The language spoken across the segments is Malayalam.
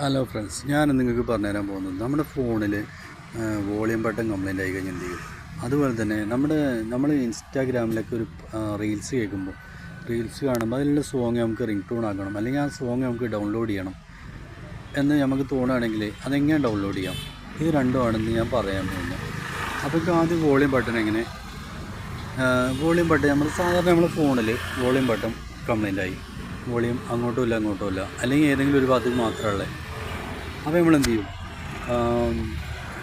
ഹലോ ഫ്രണ്ട്സ്, ഞാൻ നിങ്ങൾക്ക് പറഞ്ഞുതരാൻ പോകുന്നത് നമ്മുടെ ഫോണിൽ വോളിയം ബട്ടൺ കംപ്ലൈൻ്റ് ആയി കഴിഞ്ഞാൽ എന്ത് ചെയ്യും. അതുപോലെ തന്നെ നമ്മൾ ഇൻസ്റ്റാഗ്രാമിലൊക്കെ ഒരു റീൽസ് കേൾക്കുമ്പോൾ റീൽസ് കാണുമ്പോൾ അതിലുള്ള സോങ് നമുക്ക് റിംഗ് ടൂൺ ആക്കണം, അല്ലെങ്കിൽ ആ സോങ് നമുക്ക് ഡൗൺലോഡ് ചെയ്യണം എന്ന് നമുക്ക് തോന്നുകയാണെങ്കിൽ അതെങ്ങനെ ഡൗൺലോഡ് ചെയ്യാം. ഇത് രണ്ടുമാണെന്ന് ഞാൻ പറയാൻ പോകുന്നത്. അപ്പോൾ ആദ്യം വോളിയം ബട്ടൺ വോളിയം ബട്ടൺ നമ്മൾ സാധാരണ നമ്മുടെ ഫോണിൽ വോളിയം ബട്ടൺ കംപ്ലൈൻ്റ് ആയി, വോളിയം അങ്ങോട്ടും ഇല്ല അല്ലെങ്കിൽ ഏതെങ്കിലും ഒരു ഭാഗത്ത് മാത്രമേ. അപ്പോൾ നമ്മൾ എന്ത് ചെയ്യും,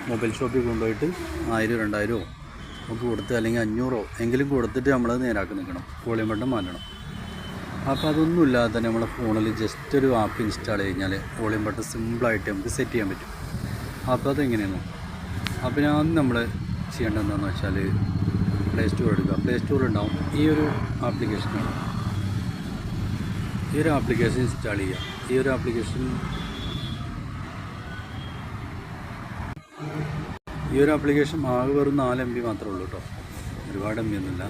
മൊബൈൽ ഷോപ്പിൽ കൊണ്ടുപോയിട്ട് 1000-2000 നമുക്ക് കൊടുത്ത്, അല്ലെങ്കിൽ 500 എങ്കിലും കൊടുത്തിട്ട് നമ്മളത് നേരാക്കി നിൽക്കണം, വോളിയം ബട്ടൺ മാറ്റണം. അപ്പോൾ അതൊന്നുമില്ലാതെ തന്നെ നമ്മുടെ ഫോണിൽ ജസ്റ്റ് ഒരു ആപ്പ് ഇൻസ്റ്റാൾ കഴിഞ്ഞാൽ വോളിയം ബട്ടൺ സിമ്പിളായിട്ട് നമുക്ക് സെറ്റ് ചെയ്യാൻ പറ്റും. അപ്പോൾ അതെങ്ങനെയാണ്, അപ്പോൾ ഞാൻ നമ്മൾ ചെയ്യേണ്ടത് എന്താണെന്ന് വെച്ചാൽ പ്ലേ സ്റ്റോർ എടുക്കുക. പ്ലേ സ്റ്റോറിലുണ്ടാവും ഈ ഒരു ആപ്ലിക്കേഷനാണ്. ഈ ഒരു ആപ്ലിക്കേഷൻ ഇൻസ്റ്റാൾ ചെയ്യുക. ഈ ഒരു ആപ്ലിക്കേഷൻ ആകെ വെറും 4 MB മാത്രമേ ഉള്ളൂ കേട്ടോ, ഒരുപാട് MB ഒന്നുമില്ല.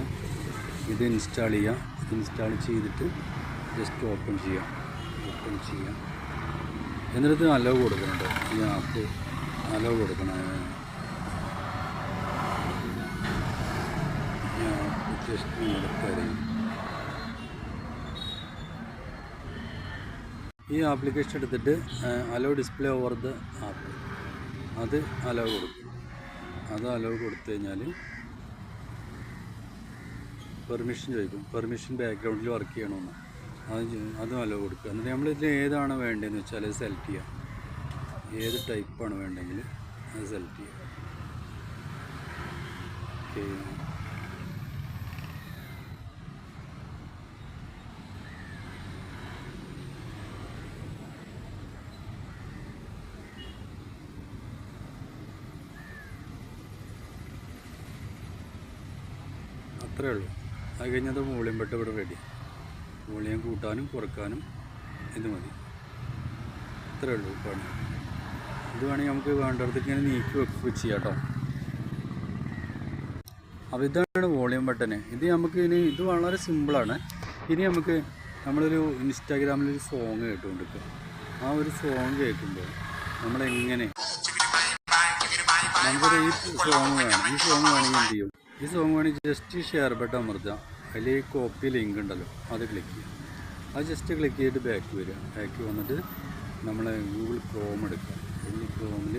ഇത് ഇൻസ്റ്റാൾ ചെയ്യുക. ഇൻസ്റ്റാൾ ചെയ്തിട്ട് ജസ്റ്റ് ഓപ്പൺ ചെയ്യുക. എന്നിട്ട് അലോ കൊടുക്കുന്നുണ്ട്. ഈ ആപ്പ് അലോ കൊടുക്കണം. ഈ ആപ്ലിക്കേഷൻ എടുത്തറിയും. ഈ ആപ്ലിക്കേഷൻ എടുത്തിട്ട് hello display over the app, അത് അലോ കൊടുക്കും. അലോ കൊടുത്തു കഴിഞ്ഞാൽ പെർമിഷൻ ചോദിക്കും. പെർമിഷൻ ബാക്ക്ഗ്രൗണ്ടിൽ വർക്ക് ചെയ്യണമെന്ന്, അതും അലോ കൊടുക്കുക. എന്നിട്ട് നമ്മളിതിൽ ഏതാണ് വേണ്ടതെന്ന് വെച്ചാൽ അത് സെലക്ട് ചെയ്യാം. ഏത് ടൈപ്പാണ് വേണ്ടെങ്കിൽ അത് സെലക്ട് ചെയ്യാം. ഓക്കെ, അത്രേ ഉള്ളൂ. അത് കഴിഞ്ഞത് വോളിയം ബട്ടൺ ഇവിടെ റെഡി. വോളിയം കൂട്ടാനും കുറക്കാനും ഇത് മതി. അത്രേ ഉള്ളൂ പണി. ഇത് വേണമെങ്കിൽ നമുക്ക് വേണ്ടിടത്തേക്ക് ഇങ്ങനെ നീക്കി വെക്കുക ചെയ്യാം കേട്ടോ. അപ്പോൾ ഇതാണ് വോളിയം ബട്ടന്. ഇത് വളരെ സിമ്പിളാണ്. ഇനി നമ്മളൊരു ഇൻസ്റ്റാഗ്രാമിലൊരു സോങ് കേട്ടുകൊണ്ടിരിക്കുക. ആ ഒരു സോങ് കേൾക്കുമ്പോൾ നമുക്കൊരു ഈ സോങ് വേണമെങ്കിൽ എന്ത് ചെയ്യും, ഈ സോങ് വേണമെങ്കിൽ ജസ്റ്റ് ഷെയർ ബട്ടൺ അമർത്തുക. അതിൽ കോപ്പി ലിങ്ക് ഉണ്ടല്ലോ, അത് ക്ലിക്ക് ചെയ്യുക. അത് ജസ്റ്റ് ക്ലിക്ക് ചെയ്തിട്ട് ബാക്ക് വന്നിട്ട് നമ്മൾ ഗൂഗിൾ ക്രോം എടുക്കുക. ഗൂഗിൾ ക്രോമിൽ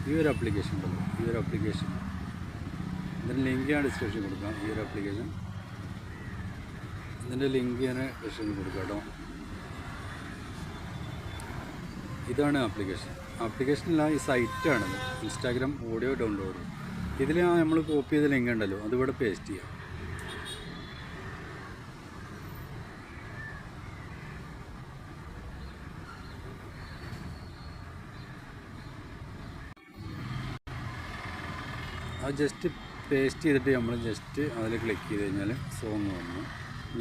ഈ ഒരു ആപ്ലിക്കേഷൻ ഉണ്ടല്ലോ, ഈ ഒരു ആപ്ലിക്കേഷൻ ഇതിൻ്റെ ലിങ്ക് ഞാൻ ഡിസ്ക്രിപ്ഷൻ കൊടുക്കാം. ഈ ഒരു ആപ്ലിക്കേഷൻ ഇതിൻ്റെ ലിങ്ക് ഞാൻ ഡിസ്ക്രിപ്ഷൻ കൊടുക്കാം കേട്ടോ. ഇതാണ് ആപ്ലിക്കേഷനല്ല, ഈ സൈറ്റാണിത്. Instagram audio download. ഇതിൽ നമ്മൾ കോപ്പി ചെയ്ത ലിങ്ക് ഉണ്ടല്ലോ, അതിവിടെ പേസ്റ്റ് ചെയ്യാം. അത് ജസ്റ്റ് പേസ്റ്റ് ചെയ്തിട്ട് നമ്മൾ ജസ്റ്റ് അതിൽ ക്ലിക്ക് ചെയ്ത് കഴിഞ്ഞാൽ സോങ് വന്നു.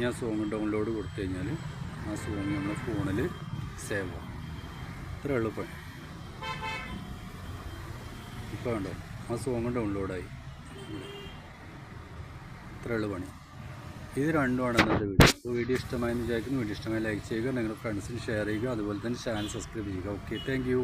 ഞാൻ സോങ് ഡൗൺലോഡ് കൊടുത്തു കഴിഞ്ഞാൽ ആ സോങ് നമ്മുടെ ഫോണിൽ സേവ് ആവും. ഇത്ര എളുപ്പമാണ്. ഇപ്പോൾ കണ്ടോ, ആ സോങ് ഡൗൺലോഡായി. ഇത്ര എളുപ്പമാണ്. ഇത് രണ്ടുമാണ് ഇന്നത്തെ വീഡിയോ. അപ്പോൾ വീഡിയോ ഇഷ്ടമായെന്ന് വിചാരിക്കുന്നു. വീഡിയോ ഇഷ്ടമായി ലൈക്ക് ചെയ്യുക, നിങ്ങളുടെ ഫ്രണ്ട്സിന് ഷെയർ ചെയ്യുക, അതുപോലെ തന്നെ ചാനൽ സബ്സ്ക്രൈബ് ചെയ്യുക. Okay, thank you.